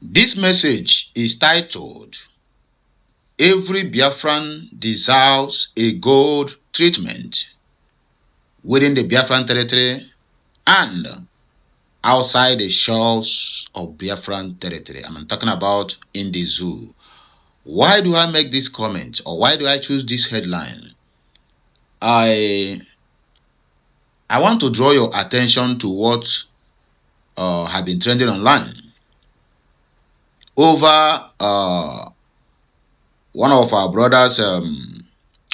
This message is titled, Every Biafran Deserves a Gold Treatment within the Biafran territory and outside the shores of Biafran territory. I'm talking about in the zoo. Why do I make this comment, or why do I choose this headline? I want to draw your attention to what have been trending online over one of our brothers, or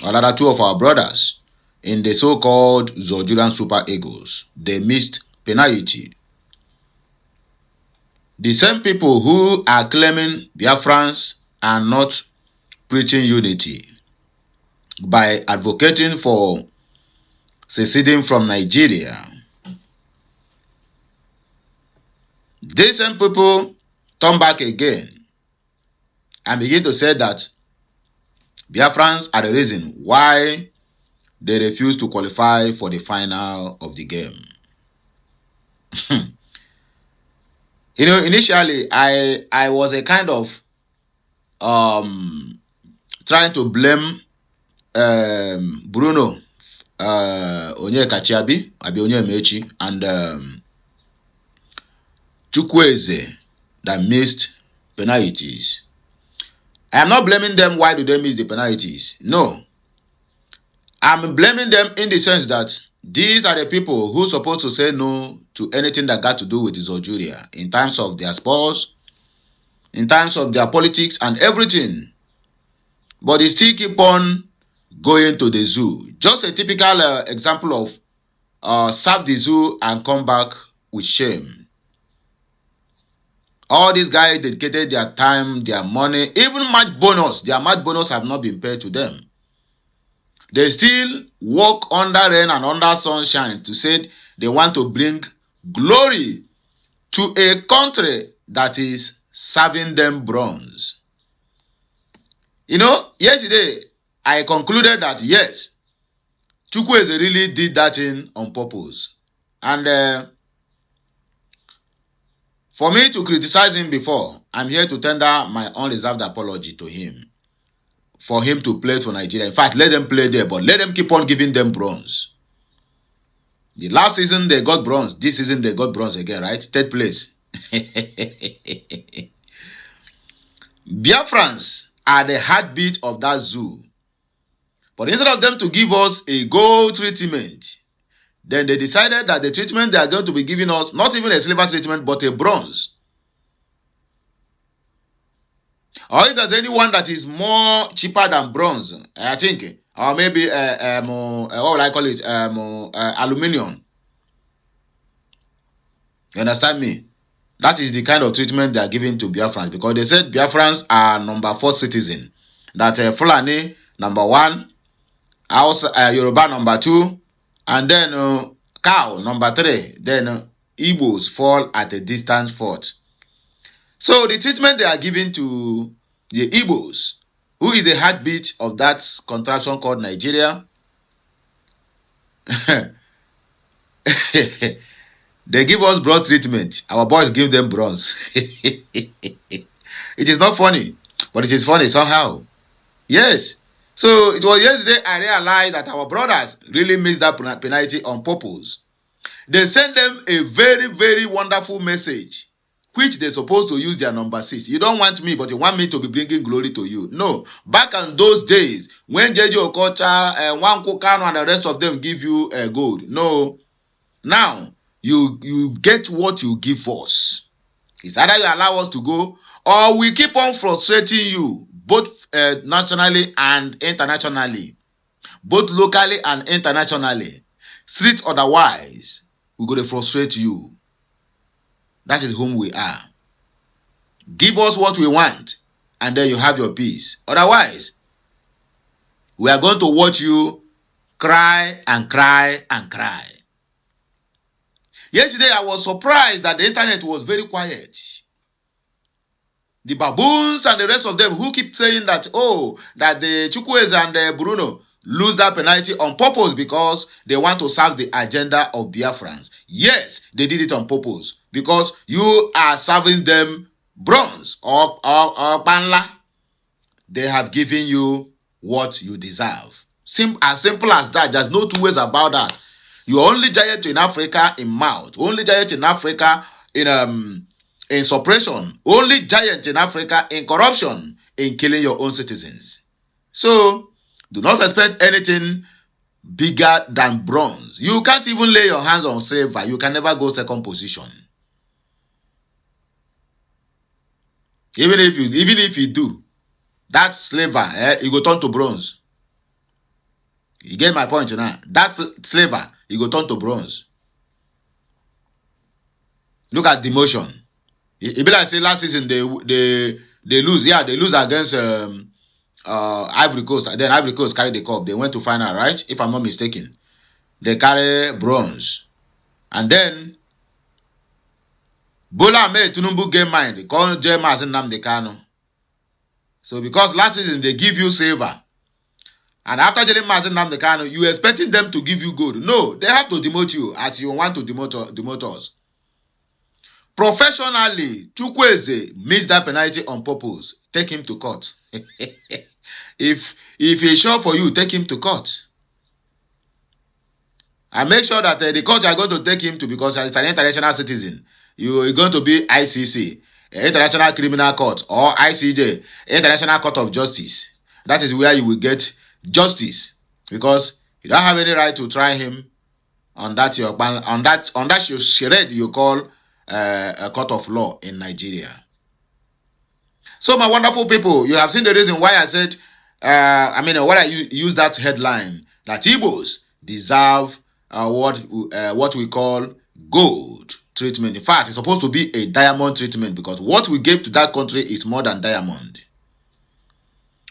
rather two of our brothers in the so-called Zojuran Super Eagles. They missed penalty. The same people who are claiming Biafrans are not preaching unity by advocating for seceding from Nigeria. These same people turn back again and begin to say that Biafrans are the reason why they refuse to qualify for the final of the game. Initially, I was a kind of trying to blame Bruno Onyekachiabi, Onyemaechi, and Chukwueze that missed penalties. I am not blaming them. Why do they miss the penalties? No. I'm blaming them in the sense that these are the people who are supposed to say no to anything that got to do with Zojuria in terms of their sports, in terms of their politics and everything. But they still keep on going to the zoo. Just a typical example of serve the zoo and come back with shame. All these guys dedicated their time, their money, even match bonus. Their match bonus have not been paid to them. They still work under rain and under sunshine to say they want to bring glory to a country that is serving them bronze. Yesterday, I concluded that yes, Chukwueze really did that thing on purpose. And for me to criticize him before, I'm here to tender my unreserved apology to him for him to play for Nigeria. In fact, let them play there, but let them keep on giving them bronze. The last season, they got bronze. This season, they got bronze again, right? Third place. Biafrans are the heartbeat of that zoo. But instead of them to give us a gold treatment, then they decided that the treatment they are going to be giving us, not even a silver treatment, but a bronze. Or if there's anyone that is more cheaper than bronze, I think, or maybe, what would I call it, aluminium. You understand me? That is the kind of treatment they are giving to Biafrans, because they said Biafrans are number 4 citizen. That Fulani, number 1, Yoruba, number 2, and then Cow, number 3. Then Igbos fall at a distant 4th. So the treatment they are giving to the Igbos, who is the heartbeat of that contraction called Nigeria, they give us bronze treatment. Our boys give them bronze. It is not funny, but it is funny somehow. Yes. So it was yesterday I realized that our brothers really missed that penalty on purpose. They sent them a very, very wonderful message, which they're supposed to use their number 6. You don't want me, but you want me to be bringing glory to you. No. Back in those days, when J.J. Okocha, Nwankwo Kanu, and the rest of them give you gold. No. Now, you get what you give us. It's either you allow us to go, or we keep on frustrating you, both nationally and internationally, both locally and internationally. Street otherwise, we're going to frustrate you. That is whom we are. Give us what we want, and then you have your peace. Otherwise, we are going to watch you cry and cry and cry. Yesterday, I was surprised that the internet was very quiet. The baboons and the rest of them who keep saying that, that the Chukwueze and the Bruno lose that penalty on purpose because they want to serve the agenda of Biafrans. Yes, they did it on purpose because you are serving them bronze or panla, they have given you what you deserve. As simple as that. There's no two ways about that. You're only giant in Africa in mouth. Only giant in Africa in suppression. Only giant in Africa in corruption, in killing your own citizens. So, do not expect anything bigger than bronze. You can't even lay your hands on silver. You can never go second position. Even if you do, that silver, you go turn to bronze. You get my point now. That silver, you go turn to bronze. Look at the motion. It be like say last season they lose. Yeah, they lose against Ivory Coast. Then Ivory Coast carry the cup. They went to final, right? If I'm not mistaken. They carry bronze. And then Bola Ahmed Tinubu get mind. They call Jema as Nnamdi Kanu. So because last season they give you silver. And after telling Mazen Nnamdi Kanu, you expecting them to give you gold. No, they have to demote you as you want to demote us. Professionally, Chukwueze missed that penalty on purpose. Take him to court. If he's sure for you, take him to court. And make sure that the court you are going to take him to, because he's an international citizen, you're going to be ICC, International Criminal Court, or ICJ, International Court of Justice. That is where you will get justice, because you don't have any right to try him on that charade you call a court of law in Nigeria. So my wonderful people, you have seen the reason why I said, why I use that headline, that Igbos deserve what we call gold treatment. In fact, it's supposed to be a diamond treatment, because what we gave to that country is more than diamond.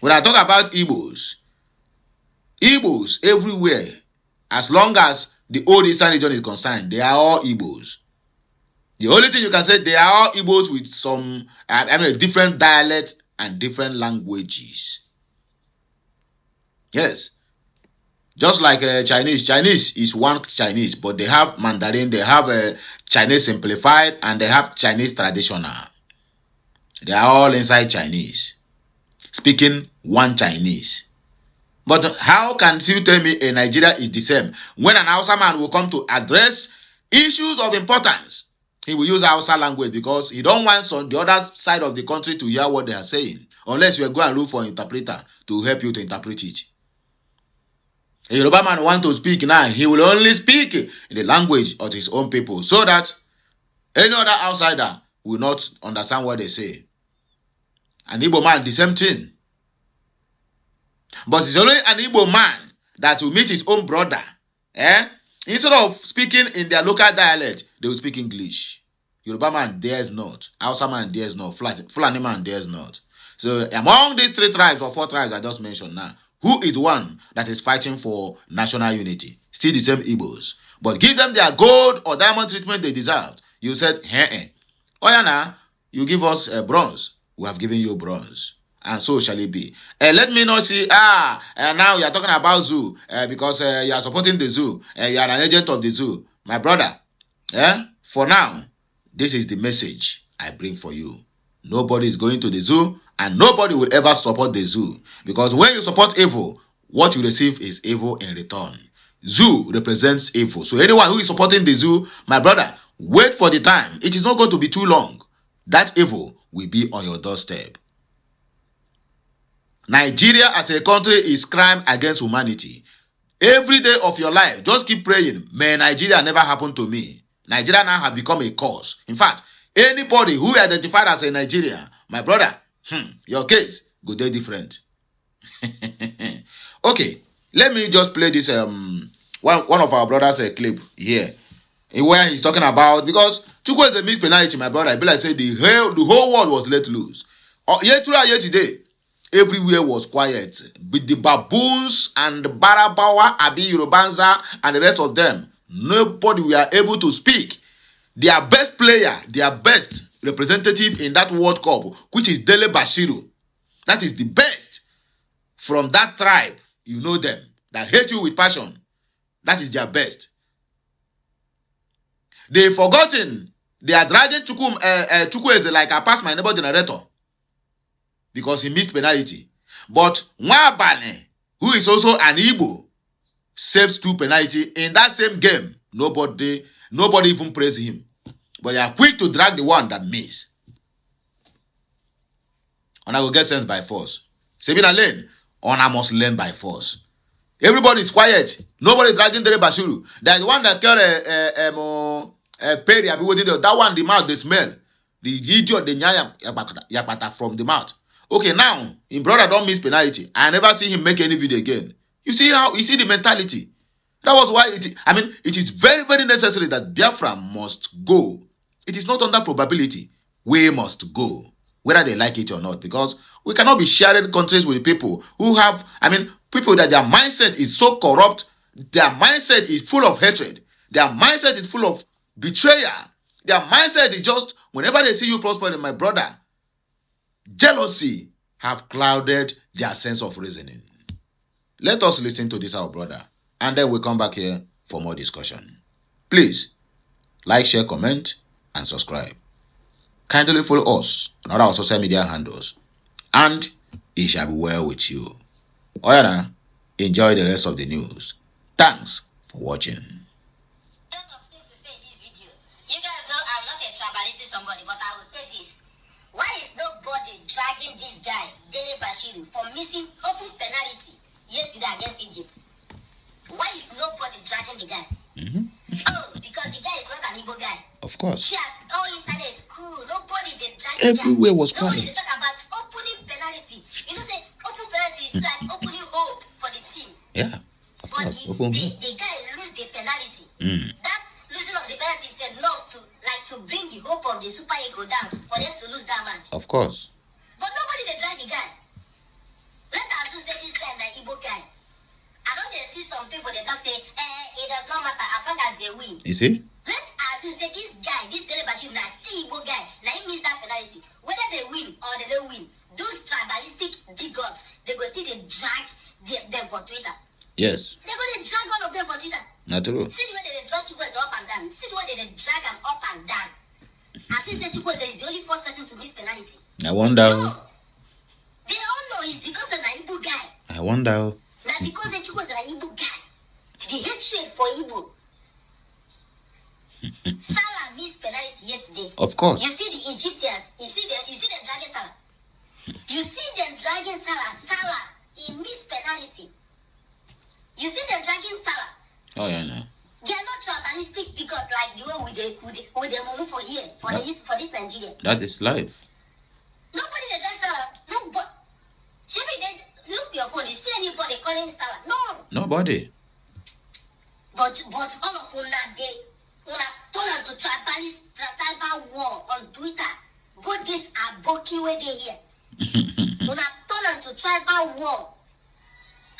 When I talk about Igbos everywhere, as long as the old Eastern region is concerned, they are all Igbos. The only thing you can say, they are all Igbos with some, different dialects and different languages. Yes. Just like Chinese. Chinese is one Chinese, but they have Mandarin, they have Chinese simplified, and they have Chinese traditional. They are all inside Chinese, speaking one Chinese. But how can you tell me a Nigeria is the same when an Hausa man will come to address issues of importance? He will use Hausa language because he don't want the other side of the country to hear what they are saying, unless you go and look for an interpreter to help you to interpret it. A Yoruba man want to speak now, he will only speak in the language of his own people, so that any other outsider will not understand what they say. An Igbo man, the same thing. But it's only an Igbo man that will meet his own brother. Instead of speaking in their local dialect, they will speak English. Yoruba man dares not. Hausa man dares not. Fulani man dares not. So among these 3 tribes or 4 tribes I just mentioned now, who is one that is fighting for national unity? Still the same Igbos. But give them their gold or diamond treatment they deserved. You said, Oh yeah, now, you give us bronze. We have given you bronze. And so shall it be. Let me not see, now you are talking about zoo, because you are supporting the zoo. You are an agent of the zoo. My brother, for now, this is the message I bring for you. Nobody is going to the zoo, and nobody will ever support the zoo. Because when you support evil, what you receive is evil in return. Zoo represents evil. So anyone who is supporting the zoo, my brother, wait for the time. It is not going to be too long. That evil will be on your doorstep. Nigeria as a country is crime against humanity. Every day of your life, just keep praying, may Nigeria never happen to me. Nigeria now has become a curse. In fact, anybody who identified as a Nigerian, my brother, your case go dey different. Okay, let me just play this one of our brothers clip here, where he's talking about, because Chukwueze missed penalty, my brother. I be like say the whole world was let loose. Yesterday, everywhere was quiet. With the baboons and the Barabawa, Abi Yorubanza, and the rest of them, nobody were able to speak. Their best player, their best representative in that World Cup, which is Dele Bashiru, that is the best from that tribe. You know them, that hate you with passion. That is their best. They've forgotten They are dragging Chukwueze like I pass my neighbor generator because he missed penalty. But Nwabane, who is also an Igbo, saves 2 penalty in that same game. Nobody even praised him. But they are quick to drag the one that missed. And I will get sent by force. Sabina Lane, Ona must learn by force. Everybody is quiet. Nobody dragging Dere Bashiru. There's one that killed Perry. That one, the mouth, the smell. The idiot, the yapata from the mouth. Okay, now, in brother don't miss penalty. I never see him make any video again. You see the mentality. That was why it is very, very necessary that Biafra must go. It is not under probability. We must go, whether they like it or not, because we cannot be sharing countries with people who have, people that their mindset is so corrupt, their mindset is full of hatred, their mindset is full of betrayal, their mindset is just, whenever they see you prospering, my brother, jealousy have clouded their sense of reasoning. Let us listen to this, our brother, and then we'll come back here for more discussion. Please, like, share, comment, and subscribe. Kindly follow us on all our social media handles, and it shall be well with you. Oyana, enjoy the rest of the news. Thanks for watching. Why is nobody dragging this guy, Dele Bashiru, for missing open penalty yesterday against Egypt? Why is nobody dragging the guy? Oh, because the guy is not an Igbo guy. Of course. Yes, all internet cool. Nobody did drag Everywhere was quiet. quiet. Nobody talk about opening penalty. You know, say open penalty is like opening hope for the team. Yeah, of But course. the guy lose the penalty. That losing of the penalty is enough to bring the hope of the Super Eagles down for them to lose that match. Of course. But nobody they drag the guy. Let us do say this guy is an Igbo guy. I don't see some people they just say, it does not matter as long as they win. You see? Let us do say this guy, this Dele Bashiru, na Igbo guy, na he miss that penalty. Whether they win or they don't win, those tribalistic bigots, they go still they drag them for Twitter. Yes. They go they drag all of them for Twitter. Not true. See the way they drag Chukwueze up and down. See the way they drag them up and down. As he said, Chukwueze is the only first person to miss penalty. I wonder. No. They all know it's because of an Igbo guy. I wonder. Now because the Chukwueze is an Igbo guy. The hatred for Igbo. Salah missed penalty yesterday. Of course. You see the Egyptians. You see them dragging Salah. You see them dragging Salah. Salah, he missed penalty. You see them dragging Salah. Oh yeah, no. They are not tribalistic because like the way with the move for here for this Nigeria. That is life. Nobody they drag Salah. No, but should they look your phone? You see anybody calling Salah? No. Nobody. But all of una turn to tribal war on Twitter. Both this are bulky where they here. Una turn to tribal war.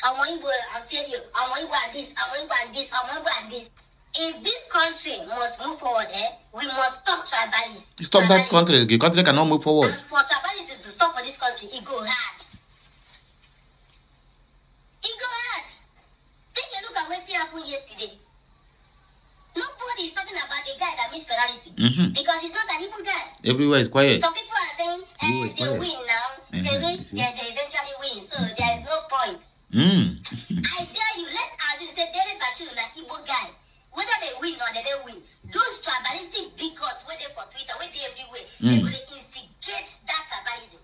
I want Igbo and tell you, I want Igbo and this, I want Igbo and this, I want Igbo and this. If this country must move forward, we must stop tribalism. Stop that country. The country cannot move forward. And for tribalism to stop for this country, it go hard. It go hard. Take a look at what happened yesterday. Nobody is talking about the guy that missed penalty. Because he's not an evil guy. Everywhere is quiet. Some people are saying, they win now. They eventually win. So there is no point. I dare you, let us say Dele Bashiru is an Igbo guy. Whether they win or they don't win, those tribalistic bigots where they for Twitter, where they everywhere, they will instigate that tribalism.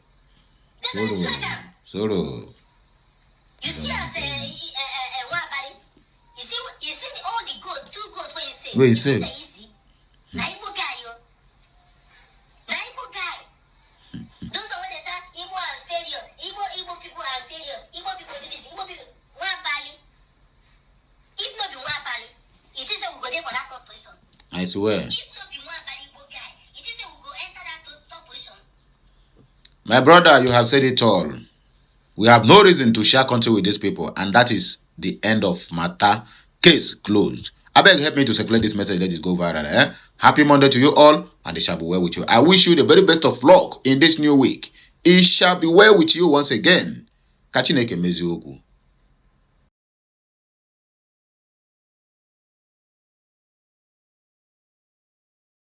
They're going to drag them. Solo. You see as what about it? You see all the goals, 2 goals where you say. Where you say? Easy. Na Igbo guy, yo. Na Igbo guy. Those are what they say, Igbo and failure. Igbo people are failure. Igbo people do this. Igbo people. One bali. If not be one bali, it is that we go there for that top position. I swear. If not be one bali Igbo guy, it is that we go enter that top position. My brother, you have said it all. We have no reason to share country with these people, and that is the end of matter. Case closed. I beg, help me to circulate this message. Let it go viral. Happy Monday to you all, and it shall be well with you. I wish you the very best of luck in this new week. It shall be well with you once again. Kachineke mezioku.